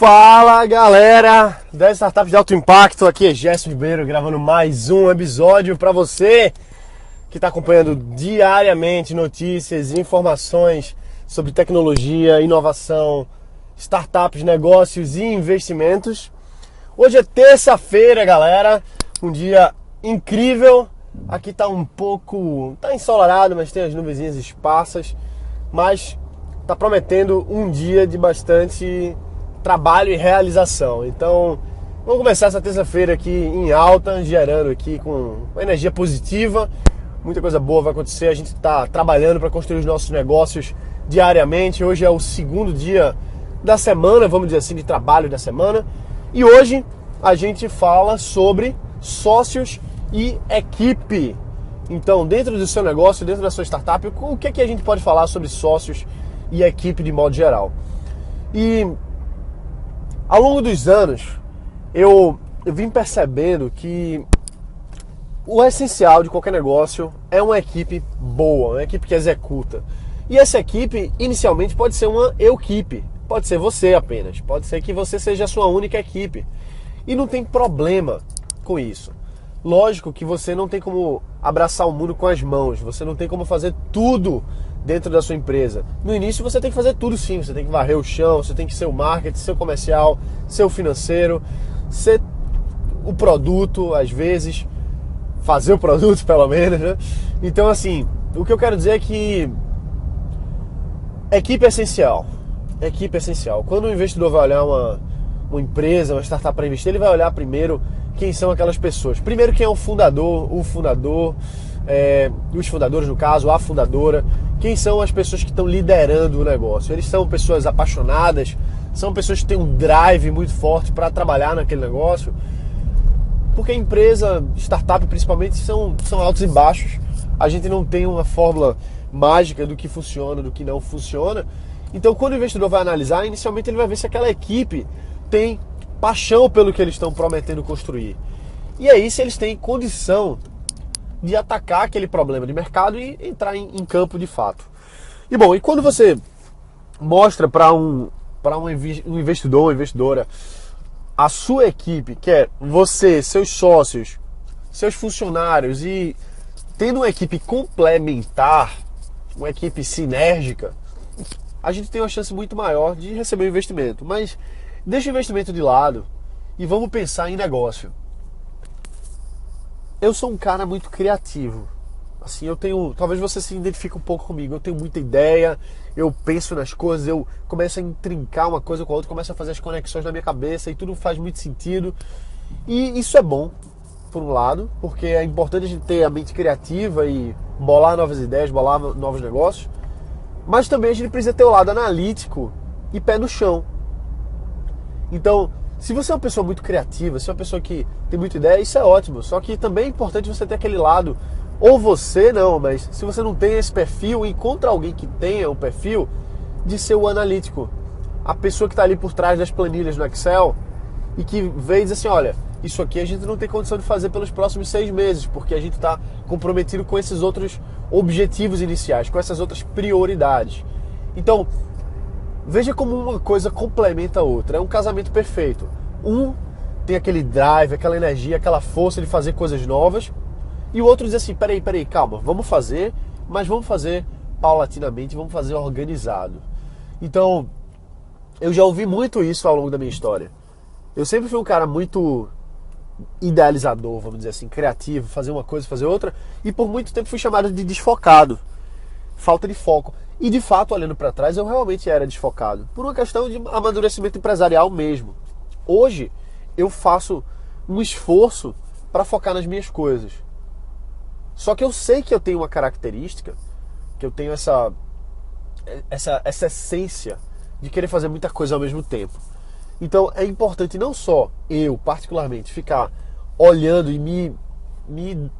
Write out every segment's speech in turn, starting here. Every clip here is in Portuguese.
Fala galera da Startup de Alto Impacto, aqui é Gerson Ribeiro gravando mais um episódio para você que está acompanhando diariamente notícias e informações sobre tecnologia, inovação, startups, negócios e investimentos. Hoje é terça-feira, galera, um dia incrível. Aqui tá tá ensolarado, mas tem as nuvenzinhas esparsas, mas tá prometendo um dia de bastante trabalho e realização. Então, vamos começar essa terça-feira aqui em alta, gerando aqui com uma energia positiva. Muita coisa boa vai acontecer. A gente está trabalhando para construir os nossos negócios diariamente. Hoje é o segundo dia da semana, vamos dizer assim, de trabalho da semana. E hoje a gente fala sobre sócios e equipe. Então, dentro do seu negócio, dentro da sua startup, o que a gente pode falar sobre sócios e equipe de modo geral? E ao longo dos anos, eu vim percebendo que o essencial de qualquer negócio é uma equipe boa, uma equipe que executa. E essa equipe, inicialmente, pode ser uma equipe, pode ser você apenas, pode ser que você seja a sua única equipe. E não tem problema com isso. Lógico que você não tem como abraçar o mundo com as mãos, você não tem como fazer tudo dentro da sua empresa. No início você tem que fazer tudo sim, você tem que varrer o chão, você tem que ser o marketing, ser o comercial, ser o financeiro, ser o produto, às vezes, fazer o produto pelo menos, né? Então assim, o que eu quero dizer é que equipe é essencial. Equipe é essencial. Quando o investidor vai olhar uma empresa, uma startup para investir, ele vai olhar primeiro quem são aquelas pessoas. Primeiro, quem é o fundador, os fundadores no caso, a fundadora, quem são as pessoas que estão liderando o negócio. Eles são pessoas apaixonadas, são pessoas que têm um drive muito forte para trabalhar naquele negócio, porque a empresa, startup principalmente, são altos e baixos. A gente não tem uma fórmula mágica do que funciona, do que não funciona. Então, quando o investidor vai analisar, inicialmente ele vai ver se aquela equipe tem paixão pelo que eles estão prometendo construir. E aí, se eles têm condição de atacar aquele problema de mercado e entrar em campo de fato. E bom, e quando você mostra para um investidor ou investidora a sua equipe, que é você, seus sócios, seus funcionários, e tendo uma equipe complementar, uma equipe sinérgica, a gente tem uma chance muito maior de receber o investimento. Mas deixa o investimento de lado e vamos pensar em negócio. Eu sou um cara muito criativo. Assim, talvez você se identifique um pouco comigo. Eu tenho muita ideia, eu penso nas coisas, eu começo a intrincar uma coisa com a outra, começo a fazer as conexões na minha cabeça e tudo faz muito sentido. E isso é bom, por um lado, porque é importante a gente ter a mente criativa e bolar novas ideias, bolar novos negócios. Mas também a gente precisa ter o lado analítico e pé no chão. Então, se você é uma pessoa muito criativa, se é uma pessoa que tem muita ideia, isso é ótimo. Só que também é importante você ter aquele lado, ou você não, mas se você não tem esse perfil, encontra alguém que tenha o perfil de ser o analítico. A pessoa que está ali por trás das planilhas no Excel e que vê e diz assim, olha, isso aqui a gente não tem condição de fazer pelos próximos 6 meses, porque a gente está comprometido com esses outros objetivos iniciais, com essas outras prioridades. Então, veja como uma coisa complementa a outra. É um casamento perfeito. Um tem aquele drive, aquela energia, aquela força de fazer coisas novas. E o outro diz assim, peraí, calma, vamos fazer, mas vamos fazer paulatinamente, vamos fazer organizado. Então, eu já ouvi muito isso ao longo da minha história. Eu sempre fui um cara muito idealizador, vamos dizer assim, criativo, fazer uma coisa, fazer outra. E por muito tempo fui chamado de desfocado. Falta de foco. E de fato, olhando para trás, eu realmente era desfocado. Por uma questão de amadurecimento empresarial mesmo. Hoje, eu faço um esforço para focar nas minhas coisas. Só que eu sei que eu tenho uma característica, que eu tenho essa essência de querer fazer muita coisa ao mesmo tempo. Então, é importante não só eu, particularmente, ficar olhando e me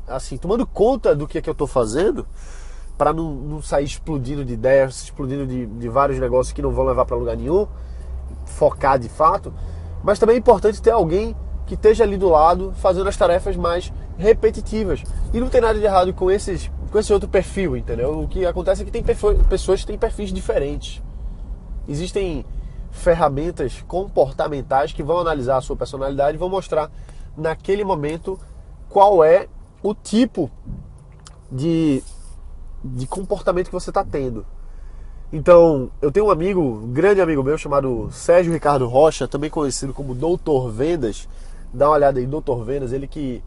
assim, tomando conta do que é que eu estou fazendo, para não sair explodindo de ideias, explodindo de vários negócios que não vão levar para lugar nenhum, focar de fato, mas também é importante ter alguém que esteja ali do lado fazendo as tarefas mais repetitivas. E não tem nada de errado com esse outro perfil, entendeu? O que acontece é que tem pessoas que têm perfis diferentes. Existem ferramentas comportamentais que vão analisar a sua personalidade e vão mostrar naquele momento qual é o tipo de comportamento que você está tendo. Então, eu tenho um grande amigo meu chamado Sérgio Ricardo Rocha, também conhecido como Doutor Vendas. Dá uma olhada aí, Doutor Vendas, ele que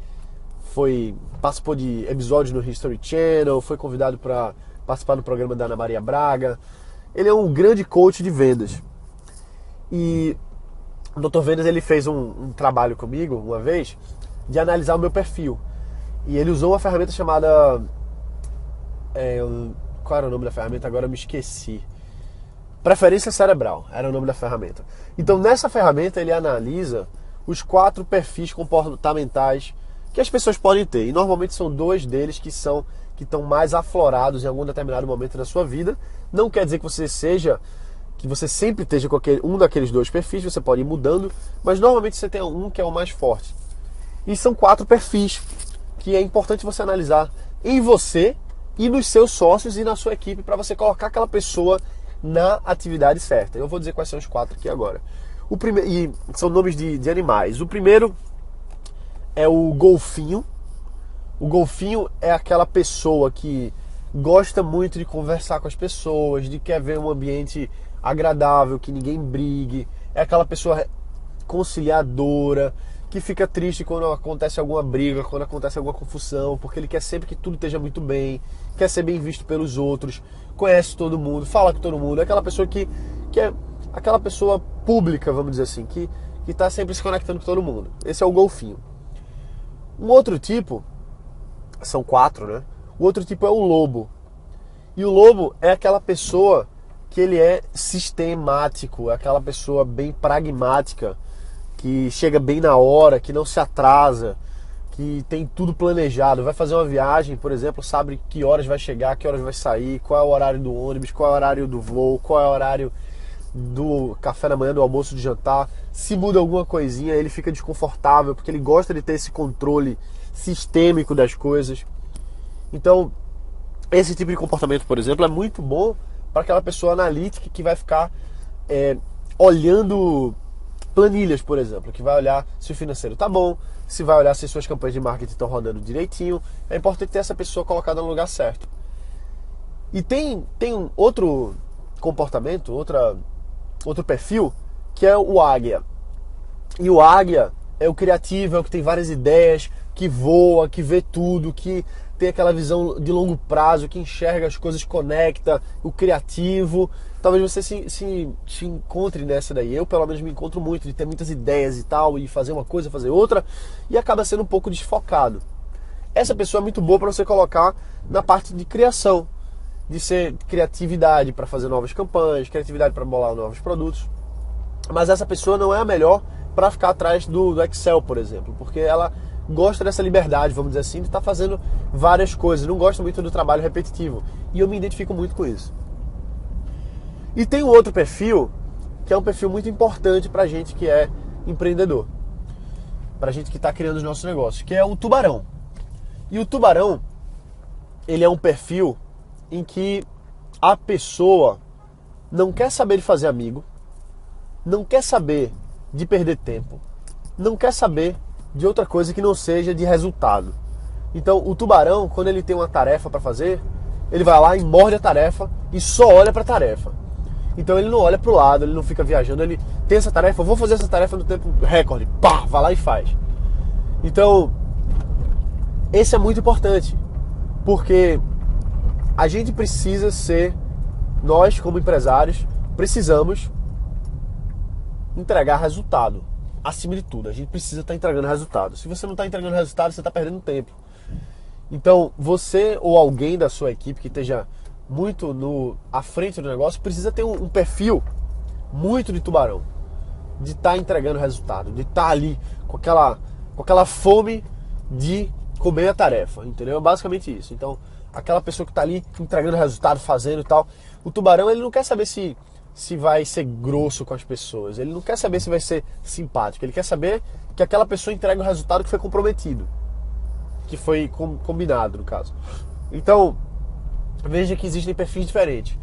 participou de episódios no History Channel, foi convidado para participar do programa da Ana Maria Braga. Ele é um grande coach de vendas. E o Dr. Vendas, ele fez um trabalho comigo uma vez de analisar o meu perfil. E ele usou uma ferramenta chamada... qual era o nome da ferramenta? Agora eu me esqueci. Preferência cerebral era o nome da ferramenta. Então nessa ferramenta ele analisa os 4 perfis comportamentais que as pessoas podem ter. E normalmente são 2 deles que estão mais aflorados em algum determinado momento da sua vida. Não quer dizer que você sempre esteja com um daqueles 2 perfis, você pode ir mudando, mas normalmente você tem um que é o mais forte. E são 4 perfis que é importante você analisar em você e nos seus sócios e na sua equipe para você colocar aquela pessoa na atividade certa. Eu vou dizer quais são os 4 aqui agora. O primeiro, e são nomes de animais. O primeiro é o golfinho. O golfinho é aquela pessoa que gosta muito de conversar com as pessoas, de quer ver um ambiente agradável, que ninguém brigue. É aquela pessoa conciliadora, que fica triste quando acontece alguma briga, quando acontece alguma confusão, porque ele quer sempre que tudo esteja muito bem, quer ser bem visto pelos outros, conhece todo mundo, fala com todo mundo. É aquela pessoa que é aquela pessoa pública, vamos dizer assim, que está sempre se conectando com todo mundo. Esse é o golfinho. Um outro tipo, são 4, né? O outro tipo é o lobo. E o lobo é aquela pessoa que ele é sistemático, é aquela pessoa bem pragmática, que chega bem na hora, que não se atrasa, que tem tudo planejado. Vai fazer uma viagem, por exemplo, sabe que horas vai chegar, que horas vai sair, qual é o horário do ônibus, qual é o horário do voo, qual é o horário do café da manhã, do almoço, do jantar. Se muda alguma coisinha, ele fica desconfortável, porque ele gosta de ter esse controle sistêmico das coisas. Então, esse tipo de comportamento, por exemplo, é muito bom para aquela pessoa analítica que vai ficar olhando planilhas, por exemplo, que vai olhar se o financeiro está bom, se vai olhar se suas campanhas de marketing estão rodando direitinho. É importante ter essa pessoa colocada no lugar certo. E tem um outro comportamento, outro perfil, que é o águia. E o águia é o criativo, é o que tem várias ideias, que voa, que vê tudo, que tem aquela visão de longo prazo, que enxerga as coisas, conecta, o criativo. Talvez você se encontre nessa daí. Eu, pelo menos, me encontro muito, de ter muitas ideias e tal, e fazer uma coisa, fazer outra, e acaba sendo um pouco desfocado. Essa pessoa é muito boa para você colocar na parte de criação, de ser criatividade para fazer novas campanhas, criatividade para bolar novos produtos. Mas essa pessoa não é a melhor para ficar atrás do Excel, por exemplo, porque ela gosta dessa liberdade, vamos dizer assim, de estar fazendo várias coisas, não gosta muito do trabalho repetitivo. E eu me identifico muito com isso. E tem um outro perfil, que é um perfil muito importante para a gente que é empreendedor, para a gente que está criando os nossos negócios, que é o tubarão. E o tubarão, ele é um perfil em que a pessoa não quer saber de fazer amigo, não quer saber de perder tempo, não quer saber de outra coisa que não seja de resultado. Então o tubarão, quando ele tem uma tarefa para fazer, ele vai lá e morde a tarefa e só olha para a tarefa. Então ele não olha para o lado, ele não fica viajando, ele tem essa tarefa, vou fazer essa tarefa no tempo recorde, pá, vai lá e faz. Então esse é muito importante, porque a gente precisa ser, nós como empresários, precisamos entregar resultado. Acima de tudo, a gente precisa estar entregando resultado. Se você não está entregando resultado, você está perdendo tempo. Então, você ou alguém da sua equipe que esteja muito à frente do negócio precisa ter um perfil muito de tubarão, de estar entregando resultado, de estar ali com aquela fome de comer a tarefa, entendeu? É basicamente isso. Então, aquela pessoa que está ali entregando resultado, fazendo e tal. O tubarão, ele não quer saber se vai ser grosso com as pessoas, ele não quer saber se vai ser simpático, ele quer saber que aquela pessoa entrega o resultado que foi comprometido, que foi combinado, no caso. Então, veja que existem perfis diferentes.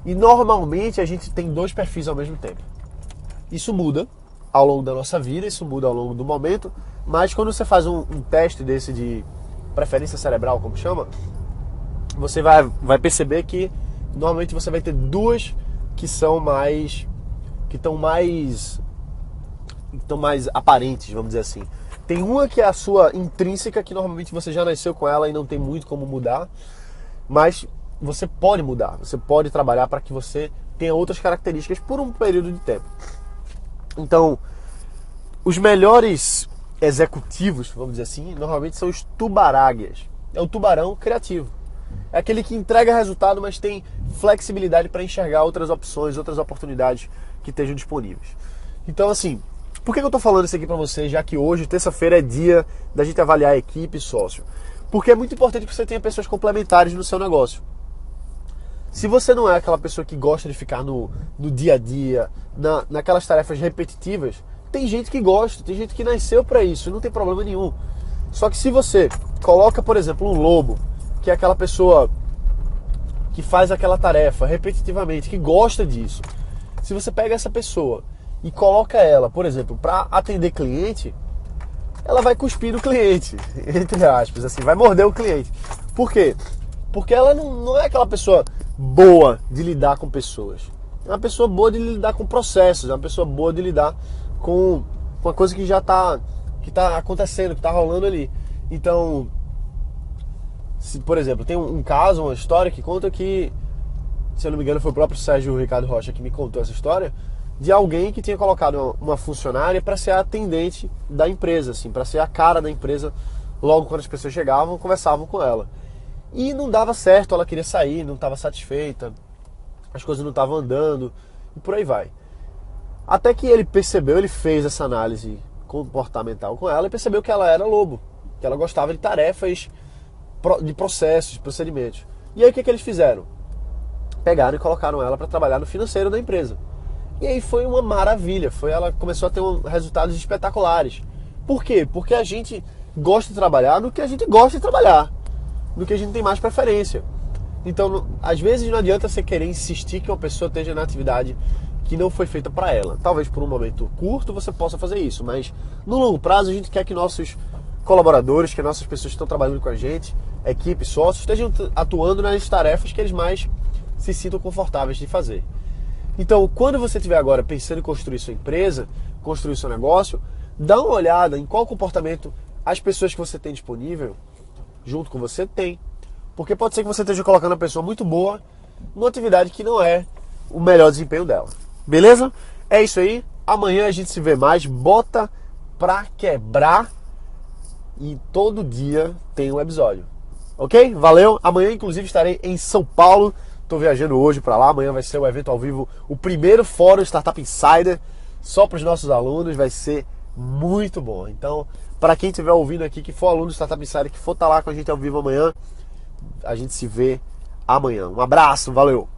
E normalmente a gente tem 2 perfis ao mesmo tempo. Isso muda ao longo da nossa vida, isso muda ao longo do momento, mas quando você faz um teste desse de preferência cerebral, como chama, você vai perceber que normalmente você vai ter duas que estão mais aparentes, vamos dizer assim. Tem uma que é a sua intrínseca, que normalmente você já nasceu com ela e não tem muito como mudar, mas você pode mudar, você pode trabalhar para que você tenha outras características por um período de tempo. Então, os melhores executivos, vamos dizer assim, normalmente são os tubaráguias. É o tubarão criativo. É aquele que entrega resultado, mas tem flexibilidade para enxergar outras opções, outras oportunidades que estejam disponíveis. Então, assim, por que eu estou falando isso aqui para vocês, já que hoje, terça-feira, é dia da gente avaliar a equipe e sócio? Porque é muito importante que você tenha pessoas complementares no seu negócio. Se você não é aquela pessoa que gosta de ficar no dia a dia, naquelas tarefas repetitivas, tem gente que gosta, tem gente que nasceu para isso, não tem problema nenhum. Só que se você coloca, por exemplo, um lobo, que é aquela pessoa que faz aquela tarefa repetitivamente, que gosta disso, se você pega essa pessoa e coloca ela, por exemplo, para atender cliente, ela vai cuspir no cliente, entre aspas, assim, vai morder o cliente. Por quê? Porque ela não é aquela pessoa boa de lidar com pessoas. É uma pessoa boa de lidar com processos, é uma pessoa boa de lidar com uma coisa que já está acontecendo, que está rolando ali. Então, se, por exemplo, tem um caso, uma história que conta que, se eu não me engano, foi o próprio Sérgio Ricardo Rocha que me contou essa história, de alguém que tinha colocado uma funcionária para ser a atendente da empresa, assim, para ser a cara da empresa. Logo quando as pessoas chegavam, conversavam com ela. E não dava certo, ela queria sair, não estava satisfeita, as coisas não estavam andando, e por aí vai. Até que ele percebeu, ele fez essa análise comportamental com ela e percebeu que ela era lobo, que ela gostava de tarefas, de processos, de procedimentos. E aí o que eles fizeram? Pegaram e colocaram ela para trabalhar no financeiro da empresa. E aí foi uma maravilha, ela começou a ter resultados espetaculares. Por quê? Porque a gente gosta de trabalhar no que a gente gosta de trabalhar, no que a gente tem mais preferência. Então, às vezes não adianta você querer insistir que uma pessoa esteja na atividade que não foi feita para ela. Talvez por um momento curto você possa fazer isso, mas no longo prazo a gente quer que nossos colaboradores, que nossas pessoas que estão trabalhando com a gente, equipe, sócios, estejam atuando nas tarefas que eles mais se sintam confortáveis de fazer. Então, quando você estiver agora pensando em construir sua empresa, construir seu negócio, dá uma olhada em qual comportamento as pessoas que você tem disponível junto com você tem. Porque pode ser que você esteja colocando uma pessoa muito boa numa atividade que não é o melhor desempenho dela. Beleza? É isso aí. Amanhã a gente se vê mais. Bota pra quebrar. E todo dia tem um episódio. Ok? Valeu. Amanhã, inclusive, estarei em São Paulo. Estou viajando hoje para lá. Amanhã vai ser o evento ao vivo, o primeiro fórum Startup Insider, só para os nossos alunos. Vai ser muito bom. Então, para quem estiver ouvindo aqui, que for aluno do Startup Insider, que for estar lá com a gente ao vivo amanhã, a gente se vê amanhã. Um abraço, valeu!